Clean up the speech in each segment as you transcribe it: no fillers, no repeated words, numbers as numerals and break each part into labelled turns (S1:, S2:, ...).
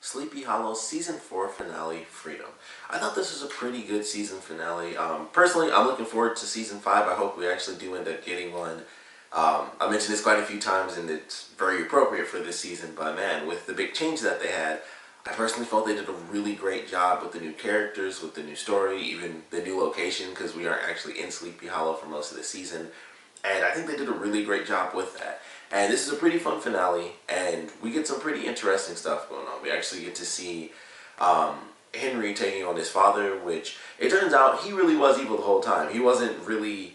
S1: Sleepy Hollow Season 4 Finale, Freedom. I thought this was a pretty good season finale. Personally, I'm looking forward to Season 5. I hope we actually do end up getting one. I mentioned this quite a few times and it's very appropriate for this season, but man, with the big change that they had, I personally felt they did a really great job with the new characters, with the new story, even the new location, because we aren't actually in Sleepy Hollow for most of the season. And I think they did a really great job with that. And this is a pretty fun finale, and we get some pretty interesting stuff going on. We actually get to see Henry taking on his father, which it turns out he really was evil the whole time. He wasn't really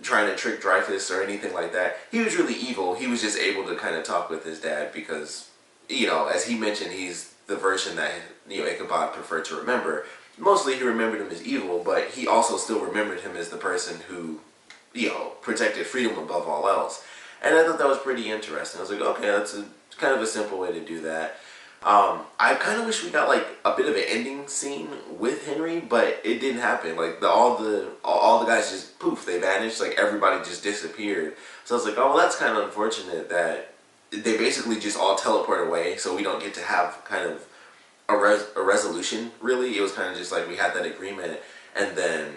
S1: trying to trick Dreyfuss or anything like that. He was really evil. He was just able to kind of talk with his dad because, you know, as he mentioned, he's the version that, you know, Ichabod preferred to remember. Mostly he remembered him as evil, but he also still remembered him as the person who, you know, protected freedom above all else. And I thought that was pretty interesting. I was like, okay, that's kind of a simple way to do that. I kind of wish we got like a bit of an ending scene with Henry, but it didn't happen. Like all the guys just poof, they vanished. Like everybody just disappeared. So I was like, oh, well, that's kind of unfortunate that they basically just all teleport away. So we don't get to have kind of a resolution. Really, it was kind of just like we had that agreement, and then.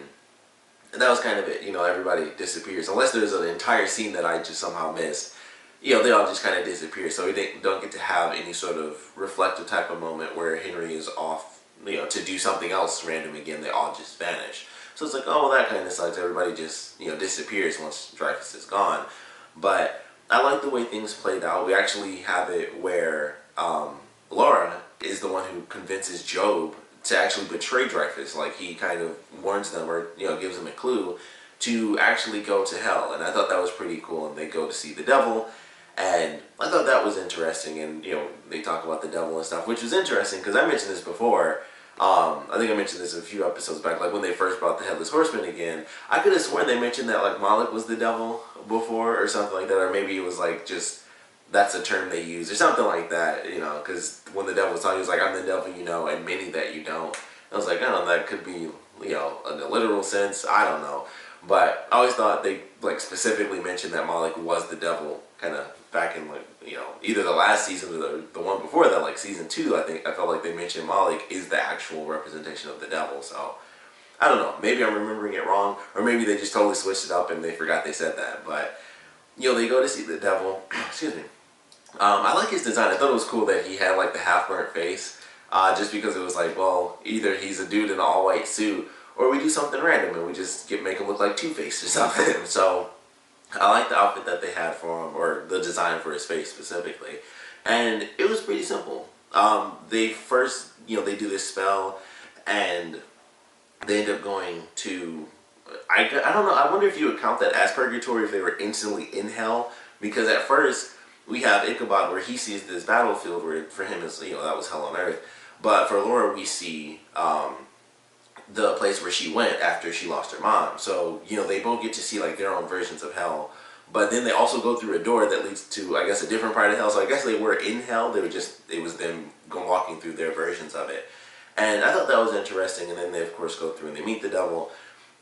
S1: And that was kind of it, you know, everybody disappears. Unless there's an entire scene that I just somehow missed, you know, they all just kind of disappear. So we don't get to have any sort of reflective type of moment where Henry is off, you know, to do something else random again. They all just vanish. So it's like, oh, well, that kind of sucks. Everybody just, you know, disappears once Dreyfuss is gone. But I like the way things played out. We actually have it where Laura is the one who convinces Job to actually betray Dreyfuss. Like he kind of warns them, or you know, gives them a clue to actually go to hell. And I thought that was pretty cool. And they go to see the devil, and I thought that was interesting. And you know, they talk about the devil and stuff, which was interesting because I mentioned this before. I think I mentioned this a few episodes back, like when they first brought the Headless Horseman again. I could have sworn they mentioned that like Moloch was the devil before or something like that, or maybe it was like just that's a term they use or something like that, you know, because when the devil was talking, he was like, I'm the devil you know and many that you don't. I was like, I don't know, that could be, you know, in a literal sense, I don't know. But I always thought they like specifically mentioned that Moloch was the devil kind of back in like, you know, either the last season or the one before that, like season 2, I felt like they mentioned Moloch is the actual representation of the devil. So I don't know, maybe I'm remembering it wrong, or maybe they just totally switched it up and they forgot they said that. But you know, they go to see the devil. Excuse me. I like his design. I thought it was cool that he had like the half-burnt face, just because it was like, well, either he's a dude in an all-white suit, or we do something random and we just make him look like Two-Face or something. So I like the outfit that they had for him, or the design for his face specifically, and it was pretty simple. They first, you know, they do this spell, and they end up going to. I don't know. I wonder if you would count that as purgatory if they were instantly in hell, because at first. We have Ichabod where he sees this battlefield where for him is, you know, that was hell on earth. But for Laura we see the place where she went after she lost her mom. So, you know, they both get to see like their own versions of hell. But then they also go through a door that leads to, I guess, a different part of hell. So I guess they were in hell. They were just, it was them walking through their versions of it. And I thought that was interesting. And then they, of course, go through and they meet the devil.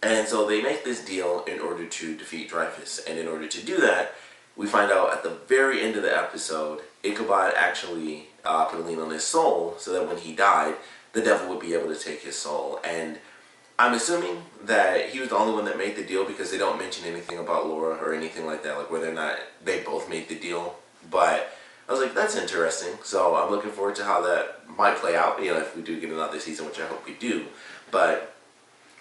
S1: And so they make this deal in order to defeat Dreyfuss. And in order to do that, we find out at the very end of the episode, Ichabod actually put a lien on his soul so that when he died, the devil would be able to take his soul. And I'm assuming that he was the only one that made the deal because they don't mention anything about Laura or anything like that, like whether or not they both made the deal. But I was like, that's interesting. So I'm looking forward to how that might play out, you know, if we do get another season, which I hope we do. But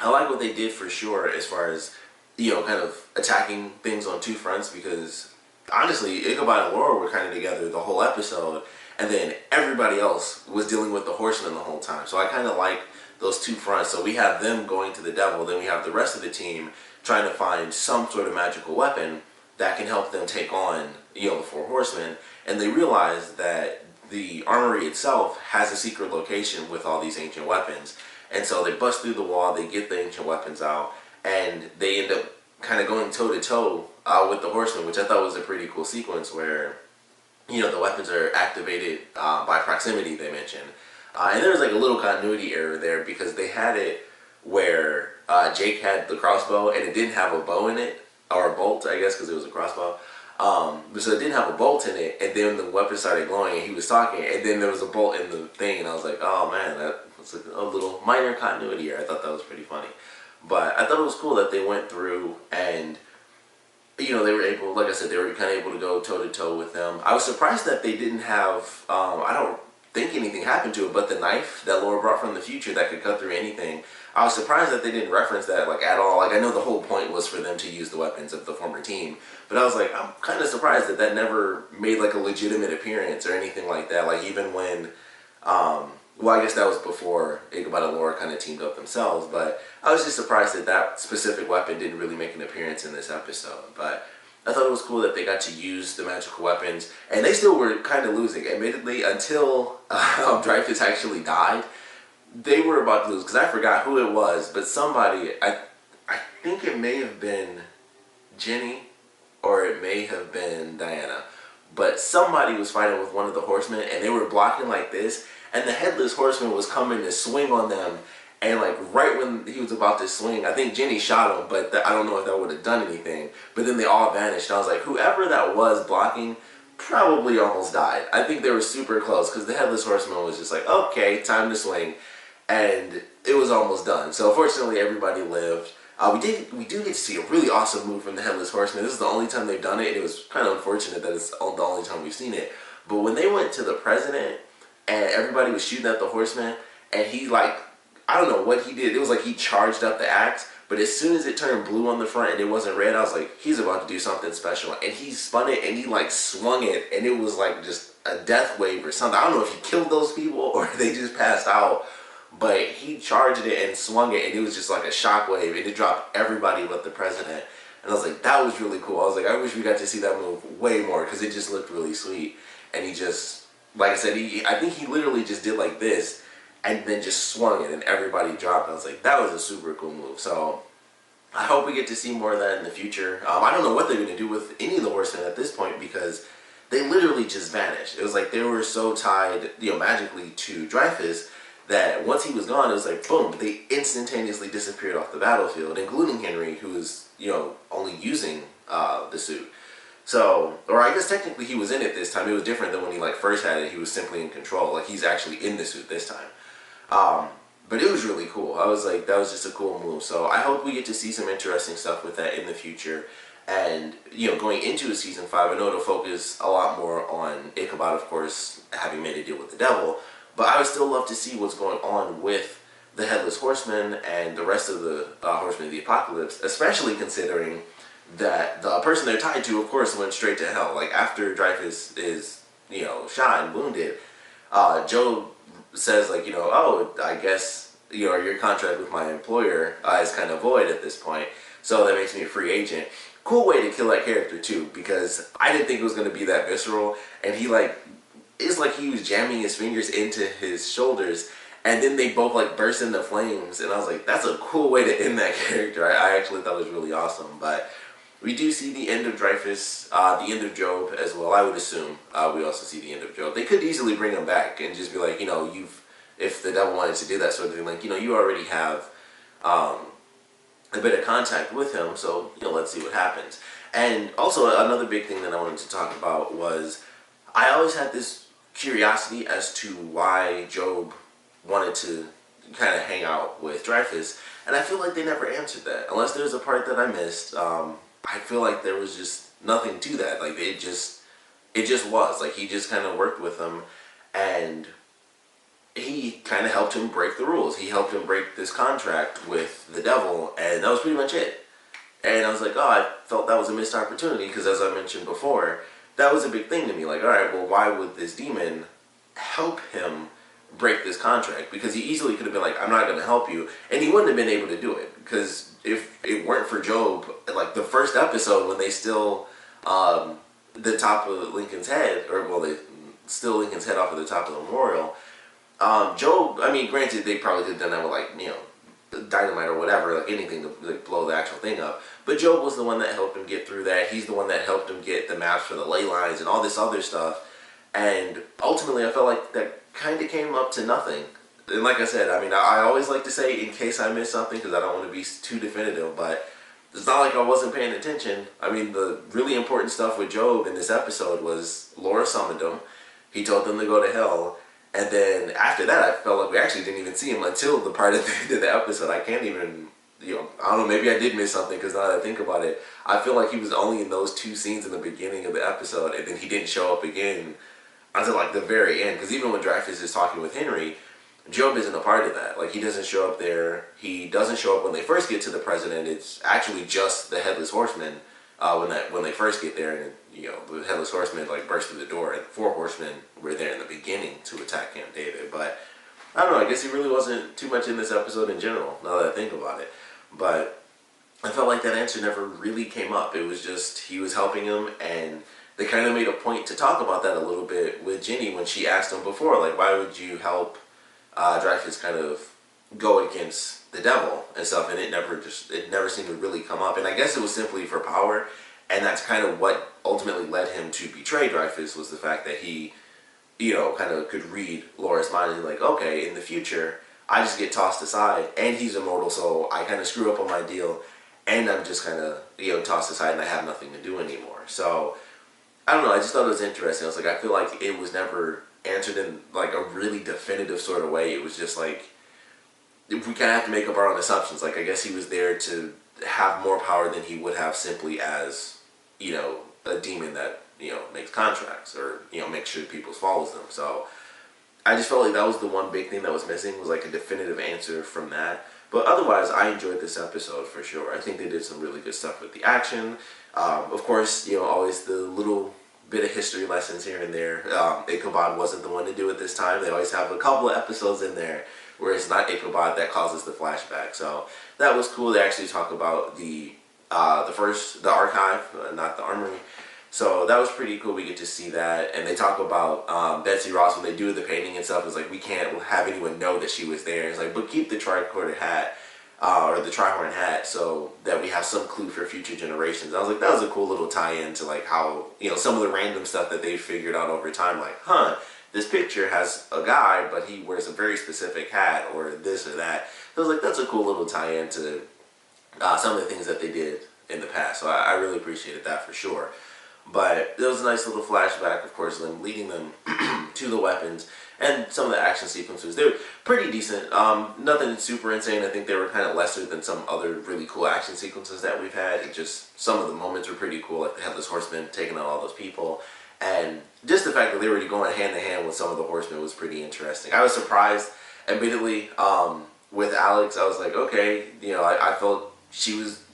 S1: I like what they did for sure as far as, you know, kind of attacking things on two fronts, because honestly, Ichabod and Laura were kind of together the whole episode, and then everybody else was dealing with the horsemen the whole time. So I kind of like those two fronts. So we have them going to the devil, then we have the rest of the team trying to find some sort of magical weapon that can help them take on, you know, the four horsemen. And they realize that the armory itself has a secret location with all these ancient weapons. And so they bust through the wall, they get the ancient weapons out, and they end up kind of going toe-to-toe with the horsemen, which I thought was a pretty cool sequence where, you know, the weapons are activated by proximity, they mentioned. And there was like a little continuity error there because they had it where Jake had the crossbow and it didn't have a bow in it, or a bolt, I guess, because it was a crossbow. So it didn't have a bolt in it, and then the weapon started glowing, and he was talking, and then there was a bolt in the thing, and I was like, oh man, that was a little minor continuity error. I thought that was pretty funny. But I thought it was cool that they went through and, they were able, like I said, they were kind of able to go toe to toe with them. I was surprised that they didn't have, I don't think anything happened to it, but the knife that Laura brought from the future that could cut through anything, I was surprised that they didn't reference that like at all. Like I know the whole point was for them to use the weapons of the former team, but I was like, I'm kind of surprised that that never made like a legitimate appearance or anything like that. Like even when, well, I guess that was before Ichabod and Laura kind of teamed up themselves, but I was just surprised that that specific weapon didn't really make an appearance in this episode. But I thought it was cool that they got to use the magical weapons, and they still were kind of losing, admittedly, until Dreyfuss actually died. They were about to lose, because I forgot who it was, but somebody, I think it may have been Jenny, or it may have been Diana, but somebody was fighting with one of the horsemen, and they were blocking like this, and the headless horseman was coming to swing on them, and like right when he was about to swing, I think Jenny shot him, but I don't know if that would have done anything. But then they all vanished. And I was like, whoever that was blocking probably almost died. I think they were super close because the headless horseman was just like, okay, time to swing, and it was almost done. So fortunately, everybody lived. We do get to see a really awesome move from the headless horseman. This is the only time they've done it, and it was kind of unfortunate that it's the only time we've seen it. But when they went to the president and everybody was shooting at the horseman, and he like, I don't know what he did. It was like he charged up the axe, but as soon as it turned blue on the front and it wasn't red, I was like, he's about to do something special. And he spun it and he like swung it, and it was like just a death wave or something. I don't know if he killed those people or they just passed out, but he charged it and swung it, and it was just like a shockwave, and it dropped everybody but the president. And I was like, that was really cool. I was like, I wish we got to see that move way more because it just looked really sweet. And he just, like I said, I think he literally just did like this, and then just swung it and everybody dropped. I was like, that was a super cool move. So I hope we get to see more of that in the future. I don't know what they're going to do with any of the horsemen at this point because they literally just vanished. It was like they were so tied, magically to Dreyfuss that once he was gone, it was like, boom, they instantaneously disappeared off the battlefield, including Henry, who was, only using the suit. So, or I guess technically he was in it this time. It was different than when he like first had it. He was simply in control. Like he's actually in the suit this time. But it was really cool. I was like, that was just a cool move. So I hope we get to see some interesting stuff with that in the future. And, going into season 5, I know it'll focus a lot more on Ichabod, of course, having made a deal with the devil. But I would still love to see what's going on with the Headless Horseman and the rest of the Horsemen of the Apocalypse, especially considering that the person they're tied to, of course, went straight to hell. Like, after Dreyfuss is, shot and wounded, Job says, like, oh, I guess, your contract with my employer is kind of void at this point, so that makes me a free agent. Cool way to kill that character, too, because I didn't think it was going to be that visceral, and he, like, it's like he was jamming his fingers into his shoulders, and then they both, like, burst into flames, and I was like, that's a cool way to end that character. I actually thought it was really awesome, but we do see the end of Dreyfuss, the end of Job as well. I would assume we also see the end of Job. They could easily bring him back and just be like, if the devil wanted to do that sort of thing, like, you already have a bit of contact with him, so, let's see what happens. And also, another big thing that I wanted to talk about was, I always had this curiosity as to why Job wanted to kind of hang out with Dreyfuss, and I feel like they never answered that. Unless there's a part that I missed, I feel like there was just nothing to that. Like, it just was. Like, he just kind of worked with him, and he kind of helped him break the rules. He helped him break this contract with the devil, and that was pretty much it. And I was like, oh, I felt that was a missed opportunity, because as I mentioned before, that was a big thing to me. Like, alright, well, why would this demon help him break this contract? Because he easily could have been like, I'm not going to help you, and he wouldn't have been able to do it, because if it weren't for Job, like the first episode when they still the top of Lincoln's head, or well, they still Lincoln's head off of the top of the memorial, Job, I mean, granted, they probably could have done that with, like, dynamite or whatever, like anything to like, blow the actual thing up, but Job was the one that helped him get through that. He's the one that helped him get the maps for the ley lines and all this other stuff, and ultimately I felt like that kind of came up to nothing. And like I said, I mean, I always like to say in case I miss something, because I don't want to be too definitive, but it's not like I wasn't paying attention. I mean, the really important stuff with Job in this episode was Laura summoned him. He told them to go to hell. And then after that, I felt like we actually didn't even see him until the part at the end of the episode. I can't even, I don't know, maybe I did miss something because now that I think about it, I feel like he was only in those 2 scenes in the beginning of the episode, and then he didn't show up again until like the very end. Because even when Dreyfuss is talking with Henry, Job isn't a part of that. Like, he doesn't show up there. He doesn't show up when they first get to the president. It's actually just the Headless Horsemen when they first get there, and the Headless Horsemen like burst through the door, and the 4 horsemen were there in the beginning to attack Camp David. But I don't know. I guess he really wasn't too much in this episode in general. Now that I think about it, but I felt like that answer never really came up. It was just he was helping him, and they kind of made a point to talk about that a little bit with Ginny when she asked him before, like, why would you help Dreyfuss kind of go against the devil and stuff, and it never seemed to really come up. And I guess it was simply for power, and that's kind of what ultimately led him to betray Dreyfuss, was the fact that he, kind of could read Laura's mind and like, okay, in the future, I just get tossed aside, and he's immortal, so I kind of screw up on my deal, and I'm just kind of, tossed aside, and I have nothing to do anymore. So, I don't know, I just thought it was interesting. I was like, I feel like it was never answered in like a really definitive sort of way. It was just like, we kind of have to make up our own assumptions. Like, I guess he was there to have more power than he would have simply as, a demon that, makes contracts or, makes sure people follows them. So I just felt like that was the one big thing that was missing, was like a definitive answer from that. But otherwise, I enjoyed this episode for sure. I think they did some really good stuff with the action. Of course, always the little bit of history lessons here and there. Ichabod wasn't the one to do it this time. They always have a couple of episodes in there where it's not Ichabod that causes the flashback. So that was cool. They actually talk about the archive, not the armory. So that was pretty cool. We get to see that, and they talk about Betsy Ross when they do the painting and stuff. It's like, we can't have anyone know that she was there. It's like, but keep the tricorder hat or the trihorn hat so that we have some clue for future generations. I was like, that was a cool little tie-in to like how some of the random stuff that they figured out over time. Like, this picture has a guy, but he wears a very specific hat or this or that. So I was like, that's a cool little tie-in to some of the things that they did in the past. So I really appreciated that for sure. But there was a nice little flashback, of course, them leading them to the weapons, and some of the action sequences. They were pretty decent. Nothing super insane. I think they were kind of lesser than some other really cool action sequences that we've had. It just, some of the moments were pretty cool, like the Headless Horseman taking out all those people. And just the fact that they were going hand in hand with some of the horsemen was pretty interesting. I was surprised, admittedly, with Alex. I was like, okay, I felt she was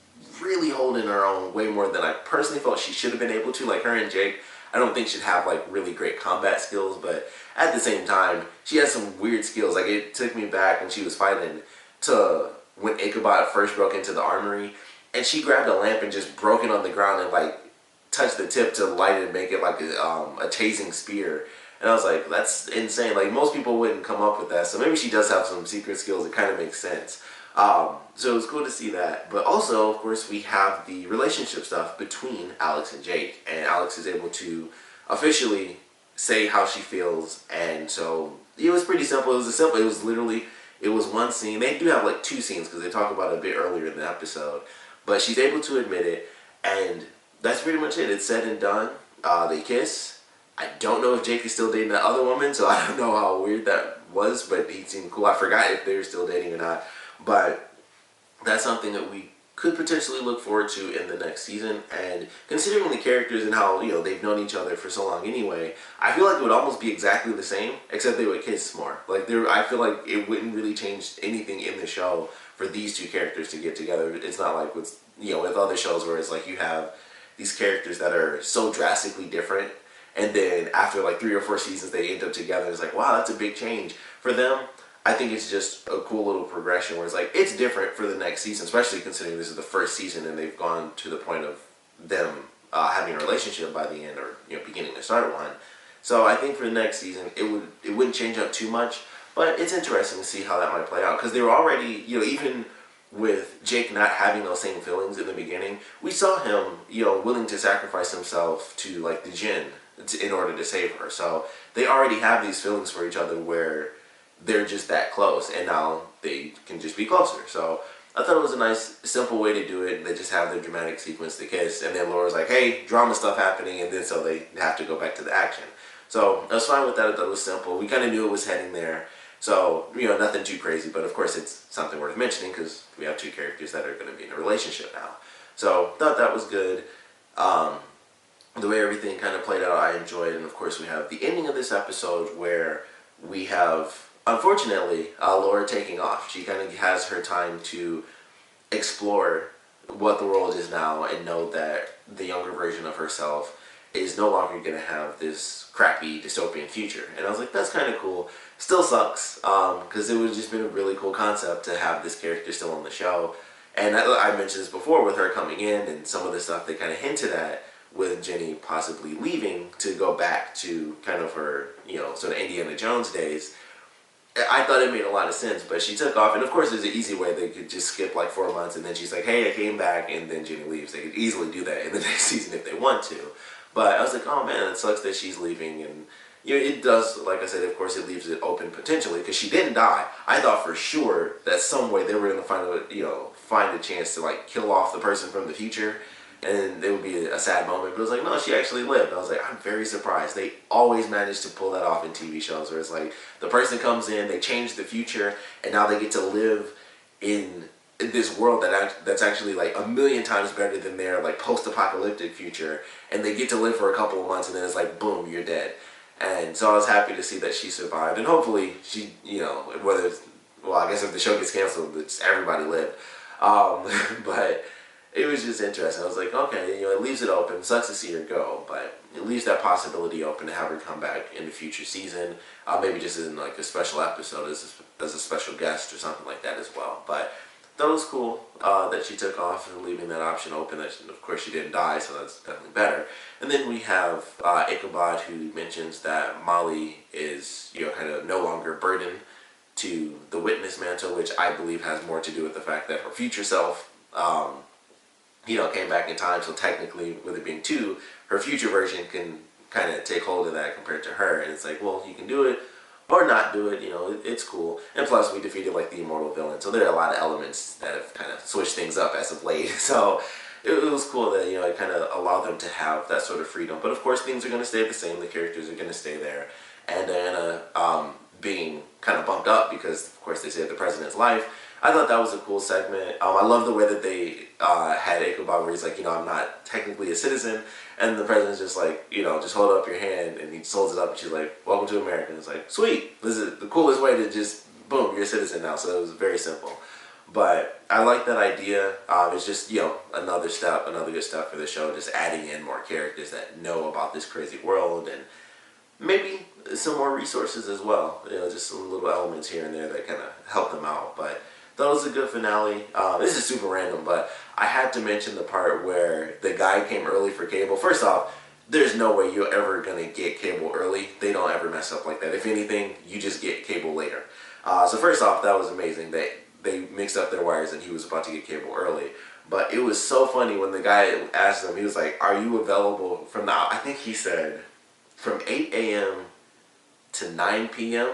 S1: really holding her own way more than I personally felt she should have been able to. Like, her and Jake, I don't think should have like really great combat skills, but at the same time, she has some weird skills. Like, it took me back when she was fighting to when Ichabod first broke into the armory, and she grabbed a lamp and just broke it on the ground and like touched the tip to light it and make it like a tasing spear. And I was like, that's insane. Like, most people wouldn't come up with that. So maybe she does have some secret skills. It kind of makes sense. So it was cool to see that. But also, of course, we have the relationship stuff between Alex and Jake. And Alex is able to officially say how she feels. And so it was pretty simple. It was one scene. They do have like 2 scenes because they talk about it a bit earlier in the episode. But she's able to admit it. And that's pretty much it. It's said and done. They kiss. I don't know if Jake is still dating that other woman, so I don't know how weird that was, but he seemed cool. I forgot if they were still dating or not. But that's something that we could potentially look forward to in the next season. And considering the characters and how, they've known each other for so long anyway, I feel like it would almost be exactly the same, except they would kiss more. Like, I feel like it wouldn't really change anything in the show for these 2 characters to get together. It's not like with other shows where it's like you have these characters that are so drastically different, and then after like 3 or 4 seasons they end up together. It's like, wow, that's a big change. For them, I think it's just a cool little progression where it's like, it's different for the next season, especially considering this is the first season and they've gone to the point of them having a relationship by the end, or beginning to start one. So I think for the next season it wouldn't change up too much, but it's interesting to see how that might play out, because they were already, even with Jake not having those same feelings in the beginning, we saw him, willing to sacrifice himself to like the Jinn in order to save her. So they already have these feelings for each other where they're just that close, and now they can just be closer. So I thought it was a nice, simple way to do it. They just have their dramatic sequence to kiss, and then Laura's like, hey, drama stuff happening, and then so they have to go back to the action. So I was fine with that. I thought it was simple. We kind of knew it was heading there. So, nothing too crazy, but of course it's something worth mentioning because we have two characters that are going to be in a relationship now. So, thought that was good. The way everything kind of played out, I enjoyed. And of course we have the ending of this episode where we have, unfortunately, Laura taking off. She kind of has her time to explore what the world is now and know that the younger version of herself is no longer going to have this crappy dystopian future. And I was like, that's kind of cool. Still sucks, because it would have just been a really cool concept to have this character still on the show. And I mentioned this before with her coming in and some of the stuff they kind of hinted at with Jenny possibly leaving to go back to kind of her, sort of Indiana Jones days. I thought it made a lot of sense, but she took off, and of course there's an easy way. They could just skip like 4 months and then she's like, hey, I came back, and then Jenny leaves. They could easily do that in the next season if they want to. But I was like, oh man, it sucks that she's leaving, and it does, like I said, of course it leaves it open potentially, because she didn't die. I thought for sure that some way they were going to find a chance to like kill off the person from the future, and it would be a sad moment. But it was like, no, she actually lived. I was like, I'm very surprised. They always manage to pull that off in TV shows where it's like the person comes in, they change the future, and now they get to live in this world that's actually like a million times better than their like post-apocalyptic future, and they get to live for a couple of months, and then it's like, boom, you're dead. And so I was happy to see that she survived, and hopefully she, whether it's, well, I guess if the show gets canceled, it's everybody lived. But it was just interesting. I was like, okay, it leaves it open. Sucks to see her go, but it leaves that possibility open to have her come back in the future season. Maybe just in like a special episode as a special guest or something like that as well. But that was cool that she took off and leaving that option open. That of course she didn't die, so that's definitely better. And then we have Ichabod, who mentions that Molly is kind of no longer a burden to the witness mantle, which I believe has more to do with the fact that her future self came back in time. So technically, with it being two, her future version can kind of take hold of that compared to her. And it's like, well, you can do it or not do it. It's cool. And plus, we defeated like the immortal villain, so there are a lot of elements that have kind of switched things up as of late. So it was cool that it kind of allowed them to have that sort of freedom. But of course, things are going to stay the same. The characters are going to stay there, and Diana being kind of bumped up because, of course, they saved the president's life. I thought that was a cool segment. I love the way that they had Ichabod where he's like, I'm not technically a citizen. And the president's just like, just hold up your hand. And he just holds it up and she's like, welcome to America. And it's like, sweet. This is the coolest way to just, boom, you're a citizen now. So it was very simple. But I like that idea. It's just, another good step for the show. Just adding in more characters that know about this crazy world. And maybe some more resources as well. Just some little elements here and there that kind of help them out. But that was a good finale. This is super random, but I had to mention the part where the guy came early for cable. First off, there's no way you're ever going to get cable early. They don't ever mess up like that. If anything, you just get cable later. So first off, that was amazing. They mixed up their wires and he was about to get cable early. But it was so funny when the guy asked him, he was like, are you available from I think he said, from 8 a.m. to 9 p.m.?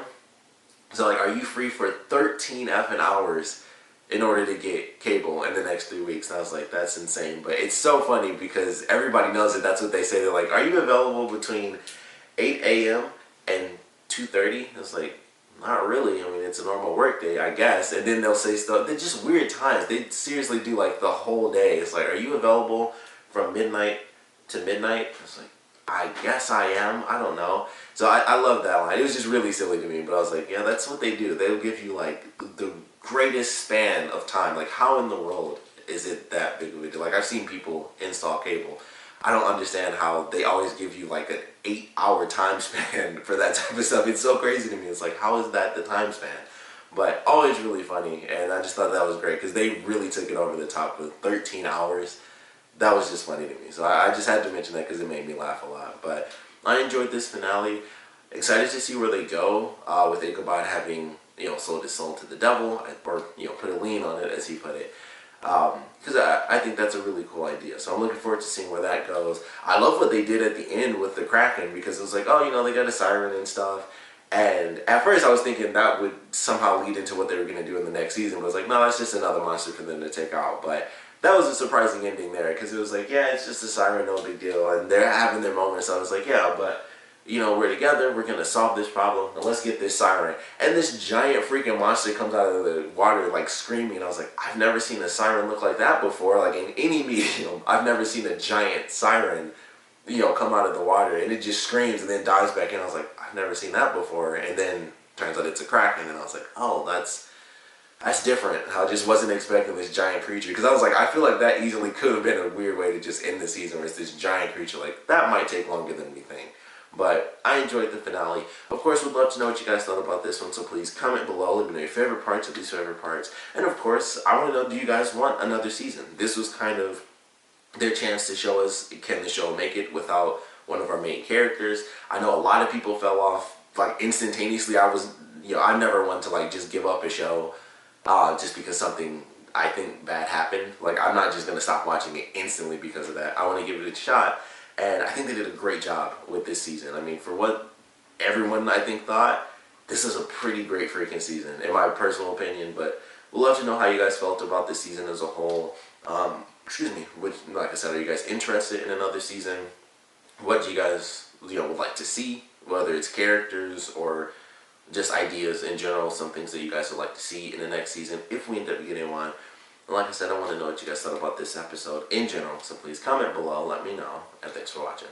S1: So like, are you free for 13 effing hours in order to get cable in the next 3 weeks? And I was like, that's insane. But it's so funny because everybody knows that that's what they say. They're like, are you available between 8 a.m. and 2:30? It's like, not really. I mean, it's a normal work day, I guess. And then they'll say stuff. They're just weird times. They seriously do like the whole day. It's like, are you available from midnight to midnight? It's like, I guess I am. I don't know. So I love that line. It was just really silly to me, but I was like, yeah, that's what they do. They'll give you like the greatest span of time. Like, how in the world is it that big of a deal? Like, I've seen people install cable. I don't understand how they always give you like an 8-hour time span for that type of stuff. It's so crazy to me. It's like, how is that the time span? But always really funny, and I just thought that was great because they really took it over the top with 13 hours. That was just funny to me. So I just had to mention that because it made me laugh a lot. But I enjoyed this finale. Excited to see where they go with Ichabod having, sold his soul to the devil, or, put a lien on it, as he put it. Because I think that's a really cool idea. So I'm looking forward to seeing where that goes. I love what they did at the end with the Kraken, because it was like, oh, they got a siren and stuff. And at first I was thinking that would somehow lead into what they were going to do in the next season, but I was like, no, it's just another monster for them to take out. But that was a surprising ending there, because it was like, yeah, it's just a siren, no big deal. And they're having their moments, so I was like, yeah, but you know, we're together, we're going to solve this problem, and let's get this siren. And this giant freaking monster comes out of the water, like, screaming. I was like, I've never seen a siren look like that before, like, in any medium. I've never seen a giant siren, you know, come out of the water, and it just screams and then dives back in. I was like, I've never seen that before. And then turns out it's a kraken, and I was like, oh, that's different. I just wasn't expecting this giant creature, because I was like, I feel like that easily could have been a weird way to just end the season, where it's this giant creature. Like, that might take longer than we think. But I enjoyed the finale. Of course, we'd love to know what you guys thought about this one, so please comment below. Let me know your favorite parts, your least favorite parts. And of course, I want to know, do you guys want another season? This was kind of their chance to show us, can the show make it without one of our main characters? I know a lot of people fell off like instantaneously. I'm never one to like just give up a show just because something I think bad happened. Like, I'm not just gonna stop watching it instantly because of that. I want to give it a shot, and I think they did a great job with this season. I mean, for what everyone I think thought, this is a pretty great freaking season, in my personal opinion. But we'd love to know how you guys felt about this season as a whole. Excuse me, like I said, are you guys interested in another season? What do you guys, would like to see? Whether it's characters or just ideas in general, some things that you guys would like to see in the next season, if we end up getting one. And like I said, I want to know what you guys thought about this episode in general, so please comment below, let me know, and thanks for watching.